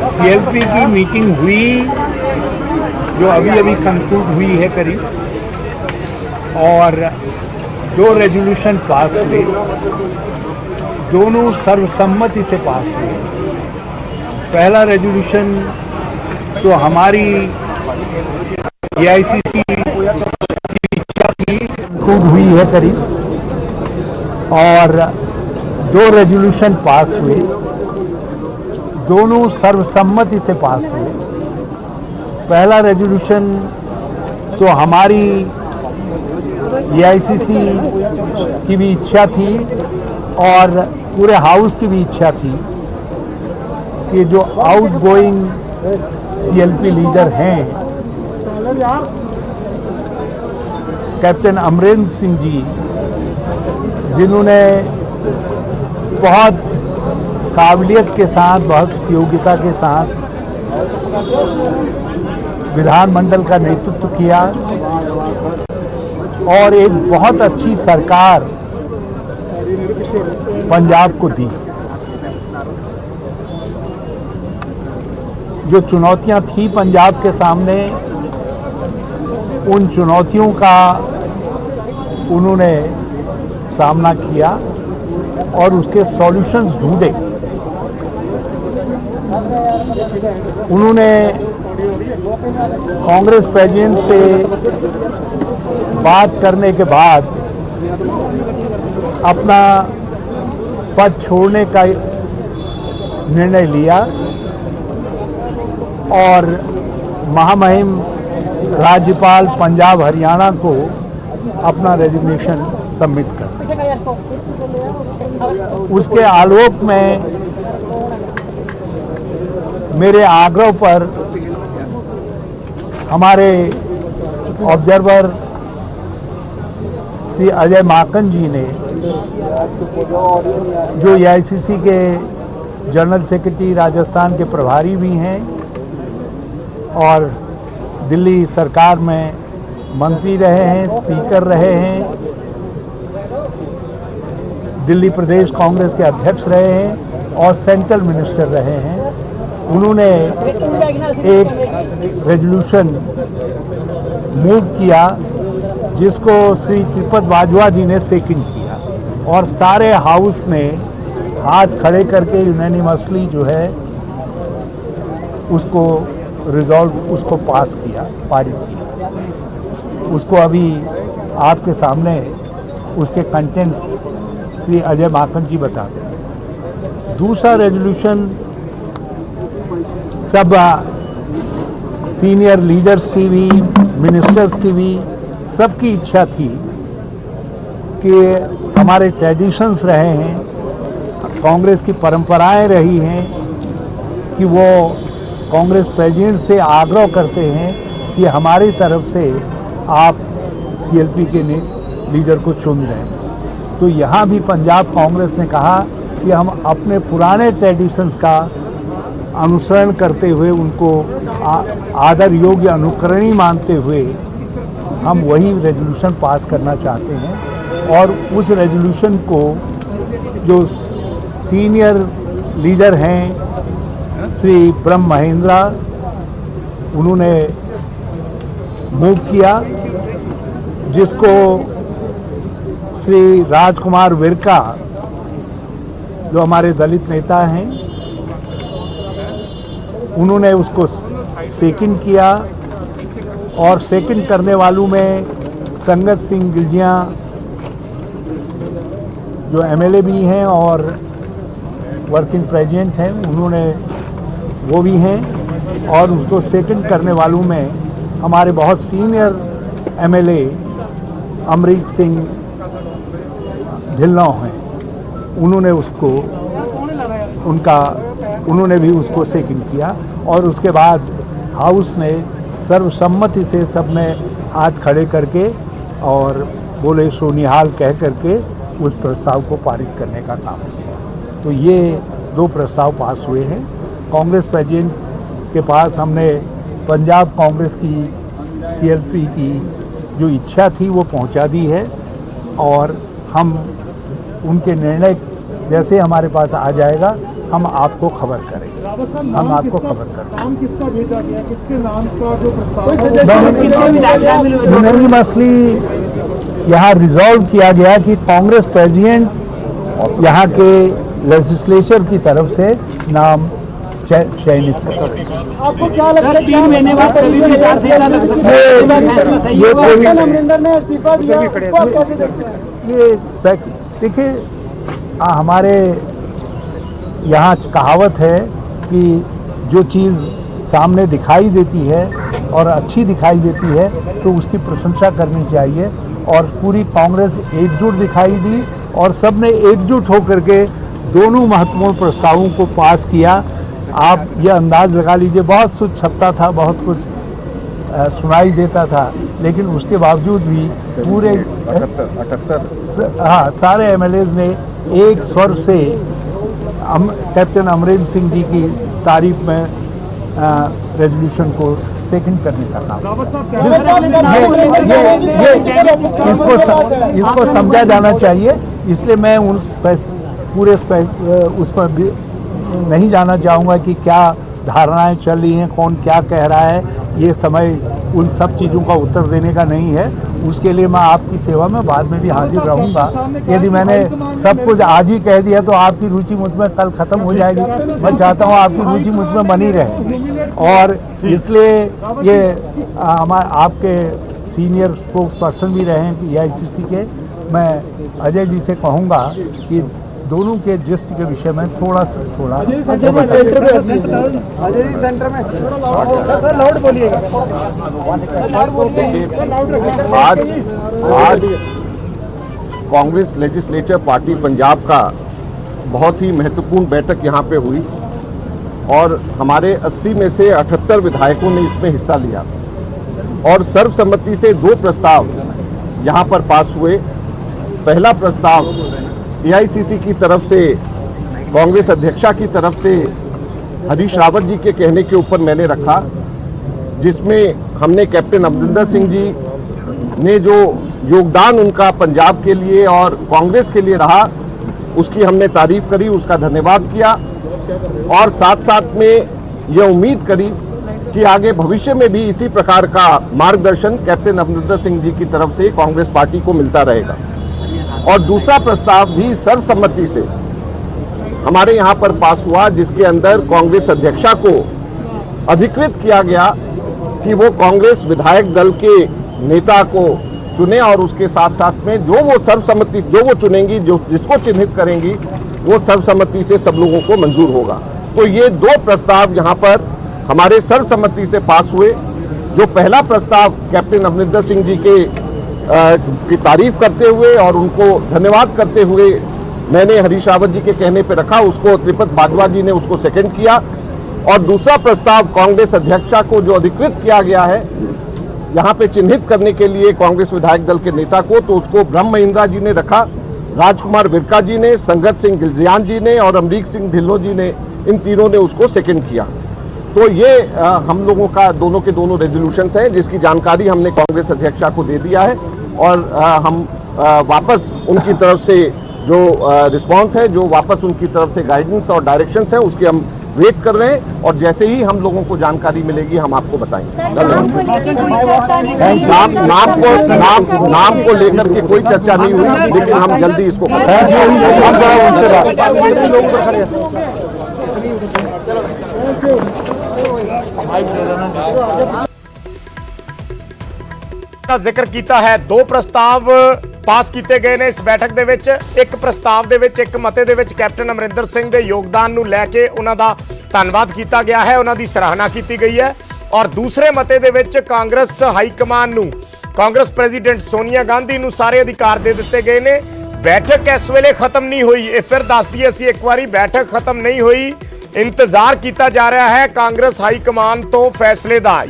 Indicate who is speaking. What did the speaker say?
Speaker 1: CLP की meeting हुई जो अभी अभी कंक्लूड हुई है करीब, और 2 रेजोल्यूशन पास हुए, दोनों सर्वसम्मति से पास हुए। पहला रेजोल्यूशन तो हमारी एआईसीसी की इच्छा की कंक्लूड हुई है करीब, और 2 रेजोल्यूशन पास हुए, दोनों सर्वसम्मति से पास हुए। पहला रेजोल्यूशन तो हमारी एआईसीसी की भी इच्छा थी और पूरे हाउस की भी इच्छा थी कि जो आउटगोइंग सीएलपी लीडर हैं कैप्टन अमरेंद्र सिंह जी, जिन्होंने बहुत काबिलियत के साथ, बहुत योग्यता के साथ विधानमंडल का नेतृत्व किया और एक बहुत अच्छी सरकार पंजाब को दी। जो चुनौतियां थी पंजाब के सामने, उन चुनौतियों का उन्होंने सामना किया और उसके सॉल्यूशंस ढूंढे। उन्होंने कांग्रेस प्रेसिडेंट से बात करने के बाद अपना पद छोड़ने का निर्णय लिया और महामहिम राज्यपाल पंजाब हरियाणा को अपना रेजिग्नेशन सबमिट कर। उसके आलोक में मेरे आग्रह पर हमारे ऑब्जर्वर श्री अजय माकन जी ने, जो एआईसीसी के जनरल सेक्रेटरी राजस्थान के प्रभारी भी हैं और दिल्ली सरकार में मंत्री रहे हैं, स्पीकर रहे हैं, दिल्ली प्रदेश कांग्रेस के अध्यक्ष रहे हैं और सेंट्रल मिनिस्टर रहे हैं, उन्होंने एक रेजोल्यूशन मूव किया जिसको श्री त्रिपद बाजवा जी ने सेकंड किया और सारे हाउस ने हाथ खड़े करके यूनानिमसली जो है उसको उसको पास किया, पारित किया। उसको अभी आपके सामने उसके कंटेंट्स श्री अजय माकन जी बता दें। दूसरा रेजोल्यूशन सब सीनियर लीडर्स की भी, मिनिस्टर्स की भी, सबकी इच्छा थी कि हमारे ट्रेडिशंस रहे हैं, कांग्रेस की परंपराएं रही हैं कि वो कांग्रेस प्रेसिडेंट से आग्रह करते हैं कि हमारी तरफ से आप सीएलपी के लीडर को चुन लें। तो यहाँ भी पंजाब कांग्रेस ने कहा कि हम अपने पुराने ट्रेडिशंस का अनुसरण करते हुए, उनको आदर योग्य अनुकरणीय मानते हुए हम वही रेजोल्यूशन पास करना चाहते हैं। और उस रेजोल्यूशन को जो सीनियर लीडर हैं श्री ब्रह्म महेंद्रा, उन्होंने मूव किया, जिसको श्री राजकुमार विरका, जो हमारे दलित नेता हैं, उन्होंने उसको सेकंड किया और सेकंड करने वालों में संगत सिंह गिलजिया जो एमएलए भी हैं और वर्किंग प्रेसिडेंट हैं, उन्होंने वो भी हैं। और उसको सेकंड करने वालों में हमारे बहुत सीनियर एमएलए अमरीक सिंह ढिल्लों हैं, उन्होंने उसको उन्होंने भी उसको सेकंड किया। और उसके बाद हाउस ने सर्वसम्मति से सबने हाथ खड़े करके और बोले सोनिहाल कह करके उस प्रस्ताव को पारित करने का काम किया। तो ये 2 प्रस्ताव पास हुए हैं। कांग्रेस प्रेसिडेंट के पास हमने पंजाब कांग्रेस की सीएलपी की जो इच्छा थी वो पहुंचा दी है और हम उनके निर्णय जैसे हमारे पास आ जाएगा हम आपको खबर करेंगे, हम आपको खबर करेंगे।
Speaker 2: नाम किसका भेजा गया, किसके नाम का जो प्रस्ताव
Speaker 1: यूनानिमसली यहाँ रिजॉल्व किया गया कि कांग्रेस प्रेसिडेंट यहाँ के लेजिस्लेचर की तरफ से नाम चयनित करें।
Speaker 2: आपको क्या लगता है 3 महीने बाद अमरिंदर ने इस्तीफा दिया, उसको आप कैसे देखते हैं?
Speaker 1: ये देखिए, हमारे यहाँ कहावत है कि जो चीज़ सामने दिखाई देती है और अच्छी दिखाई देती है तो उसकी प्रशंसा करनी चाहिए, और पूरी कांग्रेस एकजुट दिखाई दी और सबने एकजुट होकर के दोनों महत्वपूर्ण प्रस्तावों को पास किया। आप ये अंदाज लगा लीजिए, बहुत कुछ छपता था, बहुत कुछ सुनाई देता था, लेकिन उसके बावजूद भी पूरे 78 हाँ सारे एमएलएज ने एक स्वर से कैप्टन अमरिंदर सिंह जी की तारीफ में रेजोल्यूशन को सेकंड करने का काम। इसको समझा जाना चाहिए, इसलिए मैं उन पूरे उस पर भी नहीं जाना चाहूँगा कि क्या धारणाएं चल रही हैं, कौन क्या कह रहा है। ये समय उन सब चीज़ों का उत्तर देने का नहीं है। उसके लिए मैं आपकी सेवा में बाद में भी हाजिर रहूँगा। यदि मैंने सब कुछ आज ही कह दिया तो आपकी रुचि मुझ में कल ख़त्म हो जाएगी। मैं चाहता हूँ आपकी रुचि मुझ में बनी रहे, और इसलिए ये आपके सीनियर स्पोक्स पर्सन भी रहे हैं PICC के। मैं अजय जी से कहूँगा कि दोनों के जिस्ट के विषय में थोड़ा
Speaker 2: सेंटर में लाउड बोलिएगा।
Speaker 3: आज कांग्रेस लेजिस्लेचर पार्टी पंजाब का बहुत ही महत्वपूर्ण बैठक यहाँ पे हुई, और हमारे 80 में से 78 विधायकों ने इसमें हिस्सा लिया, और सर्वसम्मति से 2 प्रस्ताव यहाँ पर पास हुए। पहला प्रस्ताव AICC की तरफ से, कांग्रेस अध्यक्षा की तरफ से हरीश रावत जी के कहने के ऊपर मैंने रखा, जिसमें हमने कैप्टन अमरिंदर सिंह जी ने जो योगदान उनका पंजाब के लिए और कांग्रेस के लिए रहा, उसकी हमने तारीफ करी, उसका धन्यवाद किया, और साथ साथ में ये उम्मीद करी कि आगे भविष्य में भी इसी प्रकार का मार्गदर्शन कैप्टन अमरिंदर सिंह जी की तरफ से कांग्रेस पार्टी को मिलता रहेगा। और दूसरा प्रस्ताव भी सर्वसम्मति से हमारे यहाँ पर पास हुआ, जिसके अंदर कांग्रेस अध्यक्षा को अधिकृत किया गया कि वो कांग्रेस विधायक दल के नेता को चुने, और उसके साथ साथ में जो वो सर्वसम्मति जो वो चुनेंगी, जो जिसको चिन्हित करेंगी, वो सर्वसम्मति से सब लोगों को मंजूर होगा। तो ये 2 प्रस्ताव यहाँ पर हमारे सर्वसम्मति से पास हुए। जो पहला प्रस्ताव कैप्टन अमरिंदर सिंह जी की तारीफ करते हुए और उनको धन्यवाद करते हुए मैंने हरीश रावत जी के कहने पे रखा, उसको त्रिपत बाजवा जी ने उसको सेकंड किया। और दूसरा प्रस्ताव कांग्रेस अध्यक्षा को जो अधिकृत किया गया है यहाँ पे चिन्हित करने के लिए कांग्रेस विधायक दल के नेता को, तो उसको ब्रह्म महिंद्रा जी ने रखा, राजकुमार विरका जी ने, संगत सिंह गिलजियान जी ने और अमरीक सिंह ढिल्लों जी ने, इन तीनों ने उसको सेकंड किया। तो ये हम लोगों का दोनों के दोनों रेजोल्यूशंस हैं, जिसकी जानकारी हमने कांग्रेस अध्यक्षा को दे दिया है, और हम वापस उनकी तरफ से जो रिस्पांस है, जो वापस उनकी तरफ से गाइडेंस और डायरेक्शंस है, उसकी हम वेट कर रहे हैं, और जैसे ही हम लोगों को जानकारी मिलेगी हम आपको बताएंगे। नाम को लेकर के कोई चर्चा नहीं हुई, लेकिन हम जल्दी इसको
Speaker 4: ਦਾ ਜ਼ਿਕਰ ਕੀਤਾ ਹੈ। 2 ਪ੍ਰਸਤਾਵ ਪਾਸ ਕੀਤੇ ਗਏ ਨੇ ਇਸ ਬੈਠਕ ਦੇ ਵਿੱਚ। ਇੱਕ ਪ੍ਰਸਤਾਵ ਦੇ ਵਿੱਚ, ਇੱਕ ਮਤੇ ਦੇ ਵਿੱਚ ਕੈਪਟਨ ਅਮਰਿੰਦਰ ਸਿੰਘ ਦੇ ਯੋਗਦਾਨ ਨੂੰ ਲੈ ਕੇ ਉਹਨਾਂ ਦਾ ਧੰਨਵਾਦ ਕੀਤਾ ਗਿਆ ਹੈ, ਉਹਨਾਂ ਦੀ ਸਰਾਹਨਾ ਕੀਤੀ ਗਈ ਹੈ। ਔਰ ਦੂਸਰੇ ਮਤੇ ਦੇ ਵਿੱਚ ਕਾਂਗਰਸ ਹਾਈ ਕਮਾਨ ਨੂੰ, ਕਾਂਗਰਸ ਪ੍ਰੈਜ਼ੀਡੈਂਟ ਸੋਨੀਆ ਗਾਂਧੀ ਨੂੰ ਸਾਰੇ ਅਧਿਕਾਰ ਦੇ ਦਿੱਤੇ ਗਏ ਨੇ। ਬੈਠਕ ਇਸ ਵੇਲੇ ਖਤਮ ਨਹੀਂ ਹੋਈ, ਇਹ ਫਿਰ ਦੱਸ ਦਈਏ ਅਸੀਂ ਇੱਕ ਵਾਰੀ, ਬੈਠਕ ਖਤਮ ਨਹੀਂ ਹੋਈ। ਇੰਤਜ਼ਾਰ ਕੀਤਾ ਜਾ ਰਿਹਾ ਹੈ ਕਾਂਗਰਸ ਹਾਈ ਕਮਾਨ ਤੋਂ ਫੈਸਲੇ ਦਾ।